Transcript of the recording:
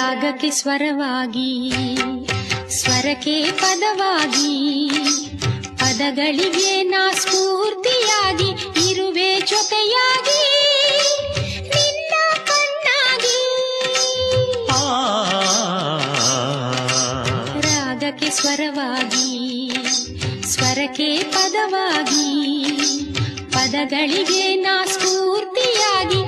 ರಾಗಕ್ಕೆ ಸ್ವರವಾಗಿ, ಸ್ವರಕ್ಕೆ ಪದವಾಗಿ, ಪದಗಳಿಗೆ ನಾ ಸ್ಫೂರ್ತಿಯಾಗಿ ಇರುವೆ ಜೊತೆಯಾಗಿ ನಿನ್ನ ಕಣ್ಣಾಗಿ. ರಾಗಕ್ಕೆ ಸ್ವರವಾಗಿ, ಸ್ವರಕ್ಕೆ ಪದವಾಗಿ, ಪದಗಳಿಗೆ ನಾ ಸ್ಫೂರ್ತಿಯಾಗಿ